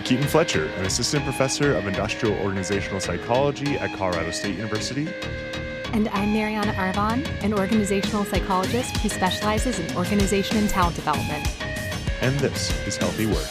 Keaton Fletcher, an assistant professor of industrial organizational psychology at Colorado State University. And I'm Mariana Arvon, an organizational psychologist who specializes in organization and talent development. And this is Healthy Work.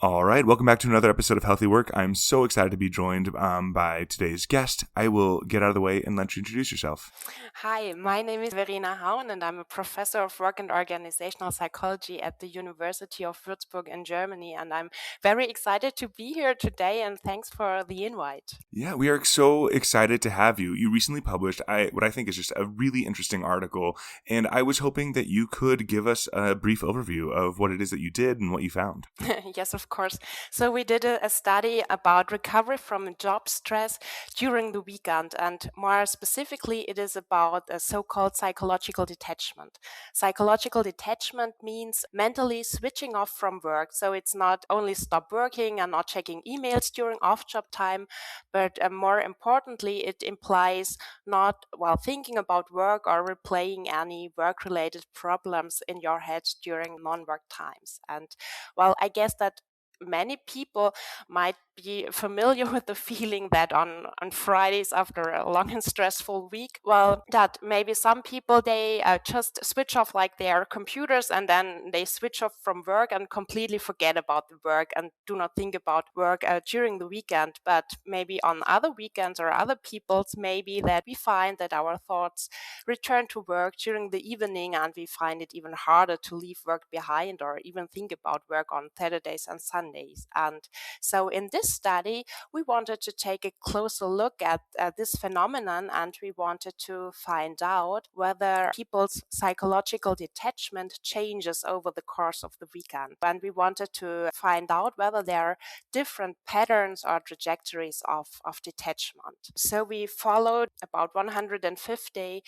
All right, welcome back to another episode of Healthy Work. I'm so excited to be joined by today's guest. I will get out of the way and let you introduce yourself. Hi, my name is Verena Haun, and I'm a professor of work and organizational psychology at the University of Würzburg in Germany. And I'm very excited to be here today, and thanks for the invite. Yeah, we are so excited to have you. You recently published what I think is just a really interesting article, and I was hoping that you could give us a brief overview of what it is that you did and what you found. Yes, of course. So we did a study about recovery from job stress during the weekend, and more specifically, it is about a so-called psychological detachment. Psychological detachment means mentally switching off from work. So it's not only stop working and not checking emails during off-job time, but more importantly, it implies not while thinking about work or replaying any work-related problems in your head during non-work times. And well, I guess that many people might be familiar with the feeling that on Fridays after a long and stressful week, well, that maybe some people, they just switch off like their computers and then they switch off from work and completely forget about the work and do not think about work during the weekend. But maybe on other weekends or other people's, maybe that we find that our thoughts return to work during the evening and we find it even harder to leave work behind or even think about work on Saturdays and Sundays. And so in this study, we wanted to take a closer look at this phenomenon, and we wanted to find out whether people's psychological detachment changes over the course of the weekend. And we wanted to find out whether there are different patterns or trajectories of detachment. So we followed about 150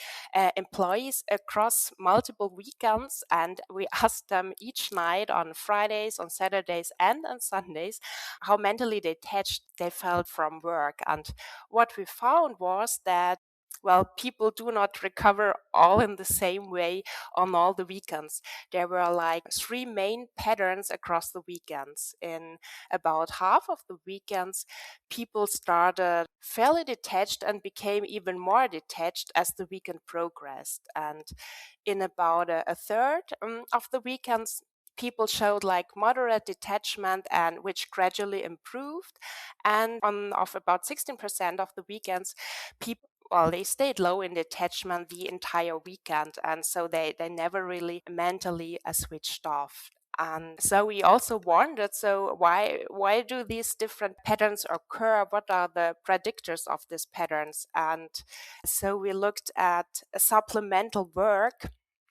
employees across multiple weekends, and we asked them each night on Fridays, on Saturdays, and on Sundays how mentally detached they felt from work. And what we found was that, well, people do not recover all in the same way on all the weekends. There were like three main patterns across the weekends. In about half of the weekends, people started fairly detached and became even more detached as the weekend progressed. And in about a third of the weekends, people showed like moderate detachment and which gradually improved. And of about 16% of the weekends, people, well, they stayed low in detachment the entire weekend. And so they never really mentally switched off. And so we also wondered, so why do these different patterns occur? What are the predictors of these patterns? And so we looked at supplemental work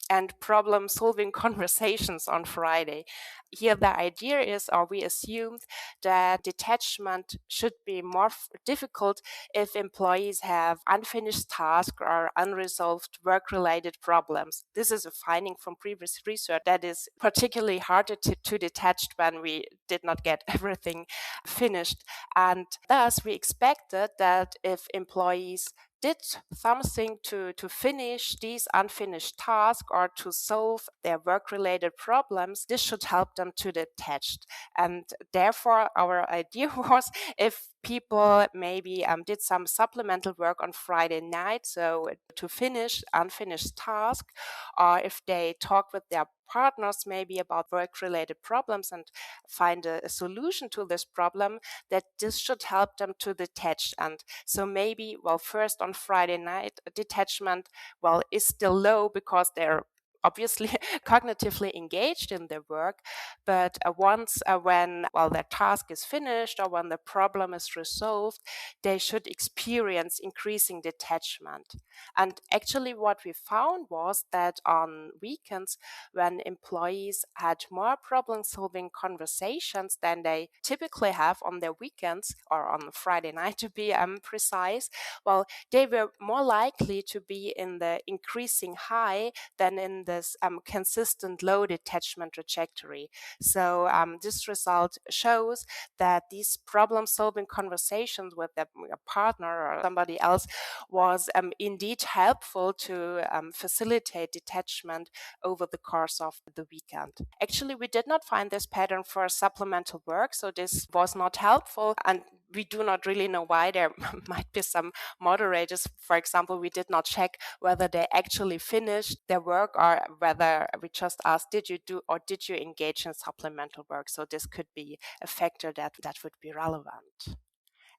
and problem-solving conversations on Friday. Here the idea is, or we assumed, that detachment should be more difficult if employees have unfinished tasks or unresolved work-related problems. This is a finding from previous research that is particularly harder to detach when we did not get everything finished. And thus, we expected that if employees did something to finish these unfinished tasks or to solve their work-related problems, this should help them to detach. And therefore, our idea was if people maybe did some supplemental work on Friday night, so to finish unfinished tasks, or if they talk with their partners maybe about work-related problems and find a solution to this problem, that this should help them to detach. And so maybe, well, first on Friday night, detachment, well, is still low because they're obviously cognitively engaged in their work, but once when their task is finished or when the problem is resolved, they should experience increasing detachment. And actually what we found was that on weekends, when employees had more problem-solving conversations than they typically have on their weekends or on Friday night to be precise, well, they were more likely to be in the increasing high than in the this consistent low detachment trajectory. So this result shows that these problem-solving conversations with a partner or somebody else was indeed helpful to facilitate detachment over the course of the weekend. Actually, we did not find this pattern for supplemental work, so this was not helpful, and we do not really know why. There might be some moderators. For example, we did not check whether they actually finished their work or whether we just asked, did you do or did you engage in supplemental work? So this could be a factor that would be relevant.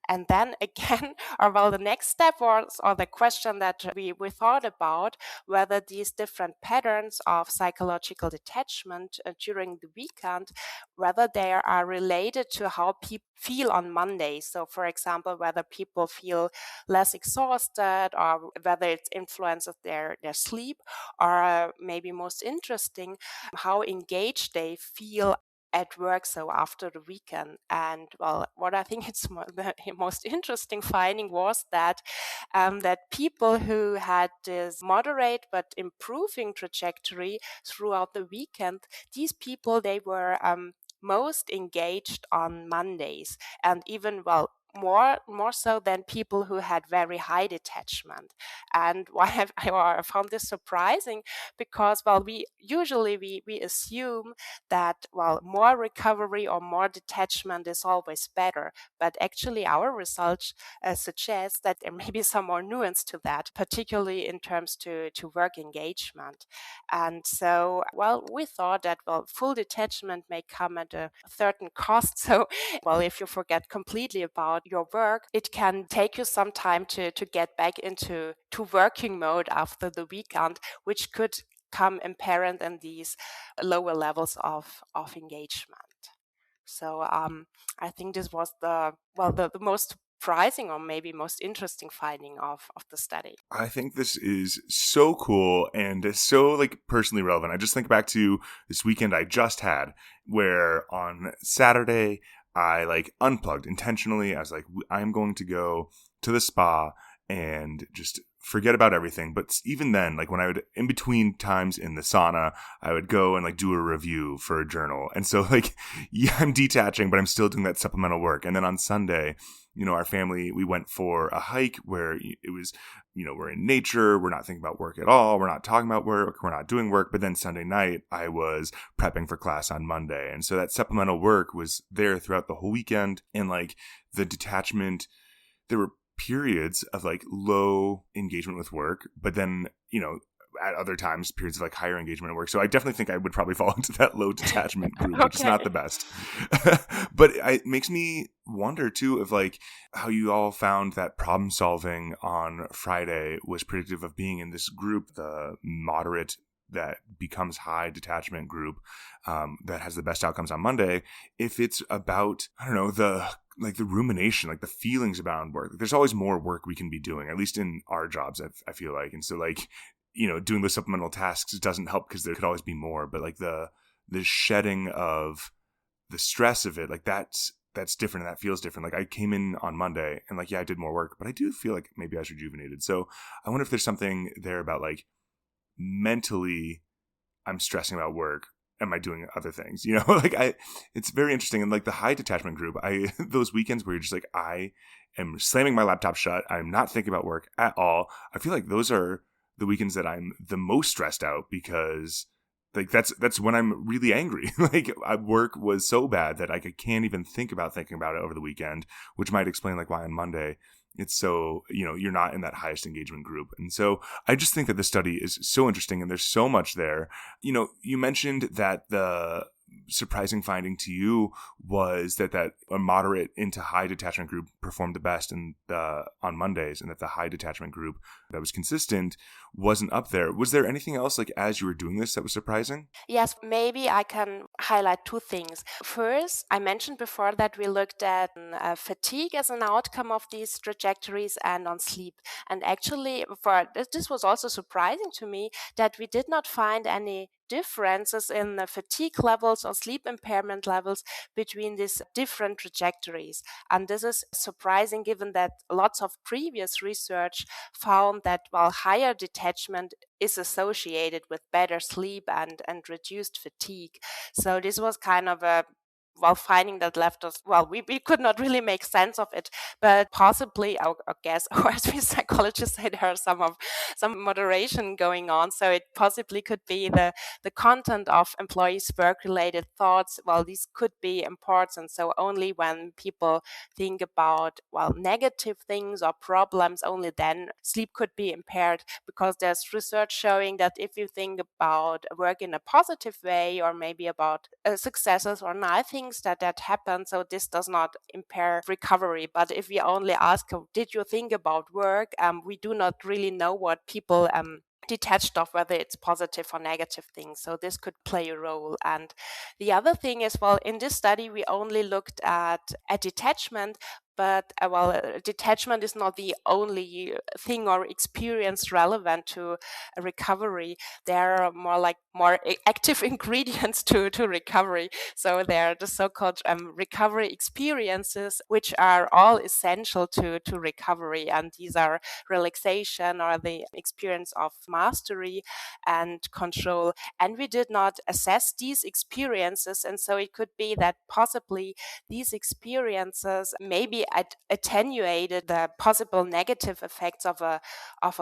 And then again, the next step was, or the question that we thought about, whether these different patterns of psychological detachment during the weekend, whether they are related to how people feel on Monday. So, for example, whether people feel less exhausted or whether it influences their sleep, or maybe most interesting, how engaged they feel at work, so after the weekend. And what I think it's the most interesting finding was that that people who had this moderate but improving trajectory throughout the weekend, these people, they were most engaged on Mondays, and even more so than people who had very high detachment. And why I found this surprising, because we usually assume that more recovery or more detachment is always better, but actually our research suggests that there may be some more nuance to that, particularly in terms to work engagement. And so we thought that full detachment may come at a certain cost. So if you forget completely about your work, it can take you some time to get back into working mode after the weekend, which could come apparent in these lower levels of engagement. So I think this was the most surprising or maybe most interesting finding of the study. I think this is so cool and so personally relevant. I just think back to this weekend I just had, where on Saturday I unplugged intentionally. I was like, I'm going to go to the spa and just forget about everything. But even then, when I would, in between times in the sauna, I would go and do a review for a journal. And so I'm detaching, but I'm still doing that supplemental work. And then on Sunday, our family, we went for a hike where it was, we're in nature. We're not thinking about work at all. We're not talking about work. We're not doing work. But then Sunday night, I was prepping for class on Monday. And so that supplemental work was there throughout the whole weekend. And the detachment, there were periods of low engagement with work, but then, at other times, periods of higher engagement at work. So I definitely think I would probably fall into that low detachment group, which is not the best. But it makes me wonder too of how you all found that problem solving on Friday was predictive of being in this group, the moderate that becomes high detachment group, that has the best outcomes on Monday. If it's about, I don't know, the rumination, the feelings about work. There's always more work we can be doing, at least in our jobs, I feel like. And so doing the supplemental tasks doesn't help because there could always be more. But the shedding of the stress of it, that's different, and that feels different. I came in on Monday and I did more work, but I do feel like maybe I was rejuvenated. So I wonder if there's something there about mentally I'm stressing about work. Am I doing other things? It's very interesting. And the high detachment group, those weekends where you're just I am slamming my laptop shut. I'm not thinking about work at all. I feel like those are the weekends that I'm the most stressed out, because that's when I'm really angry. Work was so bad that I can't even think about it over the weekend, which might explain why on Monday it's so, you're not in that highest engagement group. And so I just think that this study is so interesting, and there's so much there. You mentioned that the surprising finding to you was that a moderate into high detachment group performed the best on Mondays, and that the high detachment group that was consistent wasn't up there. Was there anything else as you were doing this that was surprising? Yes, maybe I can highlight two things. First, I mentioned before that we looked at fatigue as an outcome of these trajectories and on sleep. And actually, this was also surprising to me that we did not find any differences in the fatigue levels or sleep impairment levels between these different trajectories. And this is surprising given that lots of previous research found that while higher detachment is associated with better sleep and reduced fatigue. So this was kind of a finding that left us, we could not really make sense of it, but possibly, I guess, or as we psychologists say, there are some moderation going on. So it possibly could be the content of employees' work-related thoughts. Well, these could be important. So only when people think about, negative things or problems, only then sleep could be impaired, because there's research showing that if you think about work in a positive way, or maybe about successes or nice things that happen, so this does not impair recovery. But if we only ask, did you think about work, we do not really know what people detached of, whether it's positive or negative things. So this could play a role. And the other thing is, in this study, we only looked at detachment, but detachment is not the only thing or experience relevant to recovery. There are more active ingredients to recovery. So there are the so-called recovery experiences, which are all essential to recovery. And these are relaxation, or the experience of mastery and control. And we did not assess these experiences. And so it could be that possibly these experiences maybe attenuated the possible negative effects of a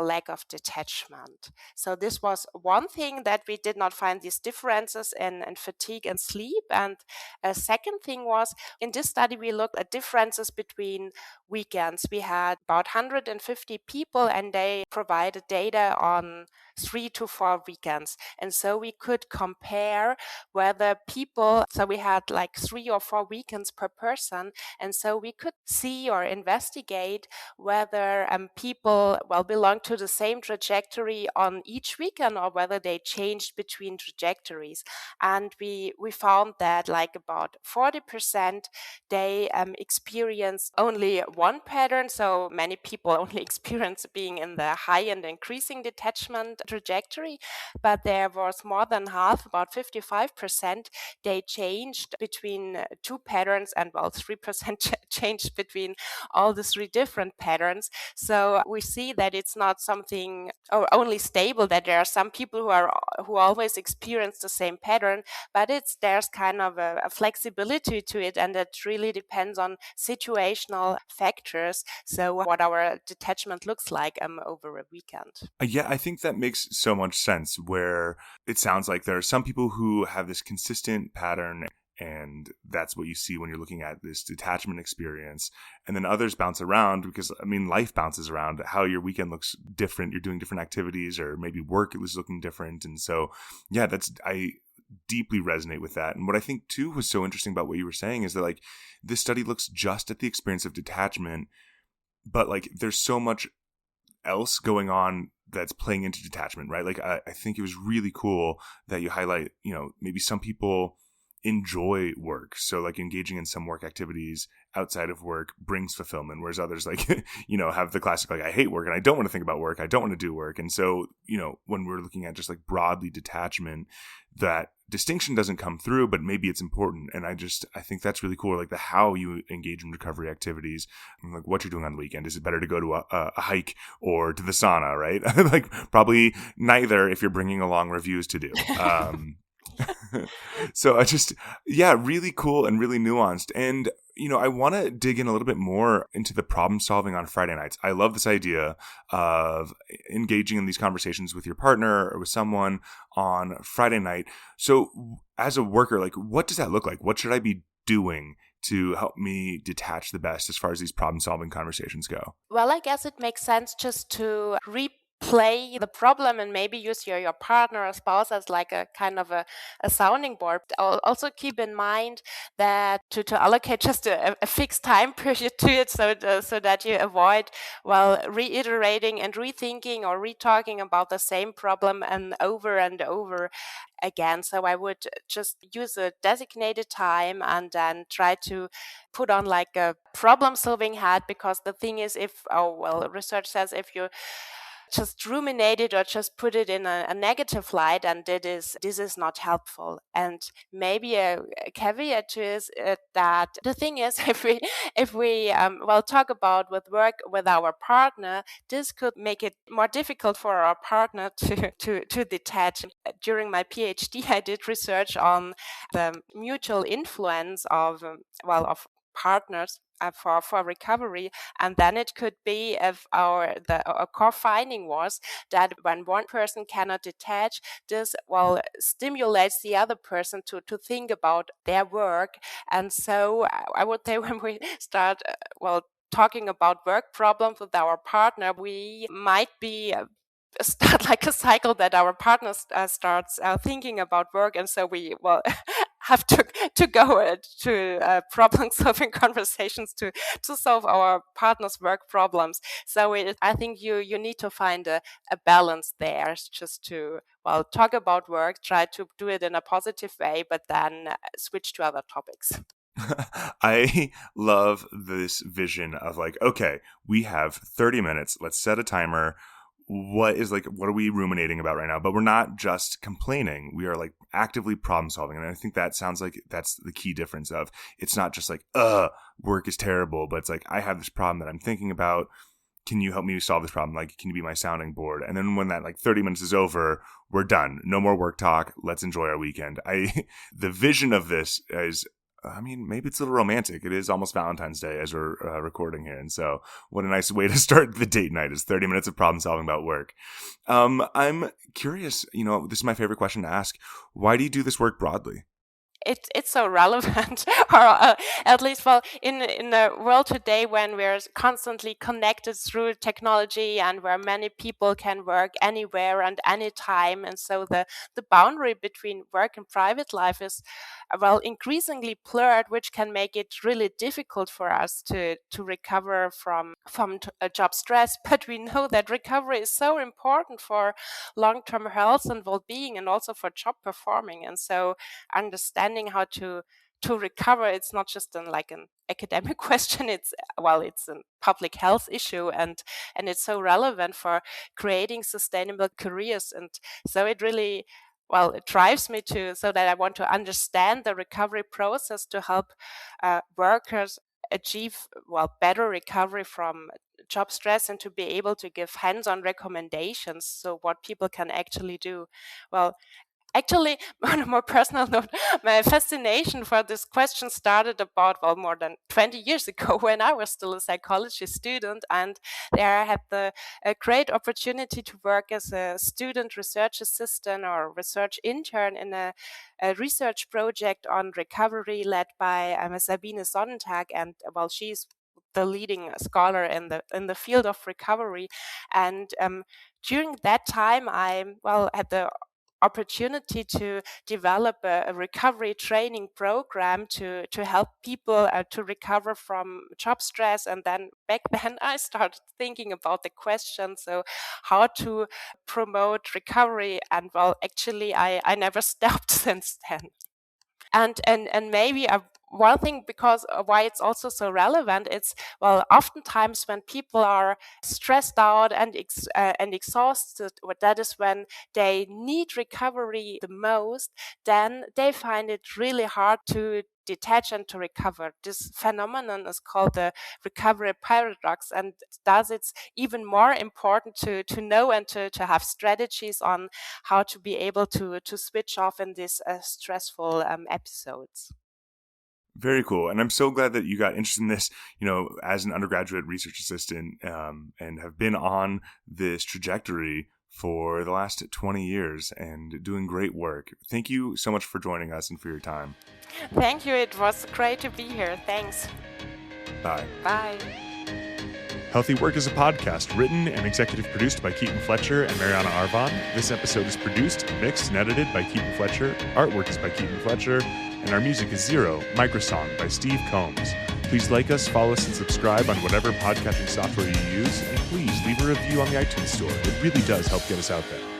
lack of detachment. So this was one thing, that we did not find these differences in fatigue and sleep. And a second thing was, in this study, we looked at differences between weekends. We had about 150 people, and they provided data on 3 to 4 weekends. And so we could compare whether people, so we had 3 or 4 weekends per person. And so we could see or investigate whether people, belong to the same trajectory on each weekend, or whether they changed between trajectories. And we found that about 40%, they experienced only one pattern. So many people only experience being in the high and increasing detachment trajectory, but there was more than half, about 55%, they changed between two patterns, and 3% changed between all the 3 different patterns. So we see that it's not something only stable, that there are some people who always experience the same pattern, but there's kind of a flexibility to it, and it really depends on situational factors. So what our detachment looks like over a weekend. Yeah, I think that makes so much sense, where it sounds like there are some people who have this consistent pattern, and that's what you see when you're looking at this detachment experience. And then others bounce around, because life bounces around. How your weekend looks different. You're doing different activities, or maybe work is looking different. And so, yeah, I deeply resonate with that. And what I think too was so interesting about what you were saying is that this study looks just at the experience of detachment, but there's so much else going on that's playing into detachment, right? I think it was really cool that you highlight, maybe some people enjoy work. So engaging in some work activities outside of work brings fulfillment, whereas others have the classic, I hate work and I don't want to think about work. I don't want to do work. And so, when we're looking at just broadly detachment, that distinction doesn't come through, but maybe it's important. And I think that's really cool. The how you engage in recovery activities, what you're doing on the weekend. Is it better to go to a hike or to the sauna, right? Probably neither, if you're bringing along reviews to do. So really cool and really nuanced. And, I want to dig in a little bit more into the problem solving on Friday nights. I love this idea of engaging in these conversations with your partner or with someone on Friday night. So as a worker, what does that look like? What should I be doing to help me detach the best as far as these problem solving conversations go? Well, I guess it makes sense just to replay the problem, and maybe use your partner or spouse as a kind of a sounding board. Also keep in mind that to allocate just a fixed time period to it, so that you avoid reiterating and rethinking or retalking about the same problem and over again. So I would just use a designated time, and then try to put on a problem solving hat, because the thing is, research says if you just ruminate it or just put it in a negative light, and this is not helpful. And maybe a caveat to is that the thing is, if we talk about with work with our partner, this could make it more difficult for our partner to detach. During my PhD, I did research on the mutual influence of partners for recovery. And then it could be if our core finding was that when one person cannot detach, this stimulates the other person to think about their work. And so I would say when we start talking about work problems with our partner, we might be start like a cycle that our partner starts thinking about work, and so we have to go to problem solving conversations to solve our partner's work problems. So I think you need to find a balance there, just to talk about work, try to do it in a positive way, but then switch to other topics. I love this vision of like, okay, we have 30 minutes. Let's set a timer. What are we ruminating about right now? But we're not just complaining. We are like actively problem solving. And I think that sounds like that's the key difference of it's not just like, work is terrible, but it's like, I have this problem that I'm thinking about. Can you help me solve this problem? Like, can you be my sounding board? And then when that 30 minutes is over, we're done. No more work talk. Let's enjoy our weekend. The vision of this is, maybe it's a little romantic. It is almost Valentine's Day as we're recording here. And so what a nice way to start the date night is 30 minutes of problem solving about work. I'm curious, this is my favorite question to ask. Why do you do this work broadly? It's so relevant, or at least, in the world today when we're constantly connected through technology and where many people can work anywhere and anytime, and so the boundary between work and private life is increasingly blurred, which can make it really difficult for us to recover from job stress. But we know that recovery is so important for long-term health and well-being, and also for job performing. And so understanding how to recover, it's not just an academic question, it's a public health issue, and it's so relevant for creating sustainable careers. And so it really it drives me so that I want to understand the recovery process to help workers achieve better recovery from job stress, and to be able to give hands-on recommendations so what people can actually do. Actually, on a more personal note, my fascination for this question started about more than 20 years ago when I was still a psychology student, and there I had the great opportunity to work as a student research assistant or research intern in a research project on recovery led by Sabine Sonnentag, and she's the leading scholar in the field of recovery. And during that time, I had the opportunity to develop a recovery training program to help people to recover from job stress. And then back then I started thinking about the question, so how to promote recovery, and actually I never stopped since then. And maybe one thing, because why it's also so relevant, it's oftentimes when people are stressed out and exhausted, that is when they need recovery the most, then they find it really hard to detach and to recover. This phenomenon is called the recovery paradox, and thus it's even more important to know and to have strategies on how to be able to switch off in these stressful episodes. Very cool. And I'm so glad that you got interested in this, as an undergraduate research assistant, and have been on this trajectory for the last 20 years and doing great work. Thank you so much for joining us and for your time. Thank you. It was great to be here. Thanks. Bye. Bye. Healthy Work is a podcast written and executive produced by Keaton Fletcher and Mariana Arvon. This episode is produced, mixed, and edited by Keaton Fletcher. Artwork is by Keaton Fletcher. And our music is Zero, Microsong by Steve Combs. Please like us, follow us, and subscribe on whatever podcasting software you use. And please leave a review on the iTunes Store. It really does help get us out there.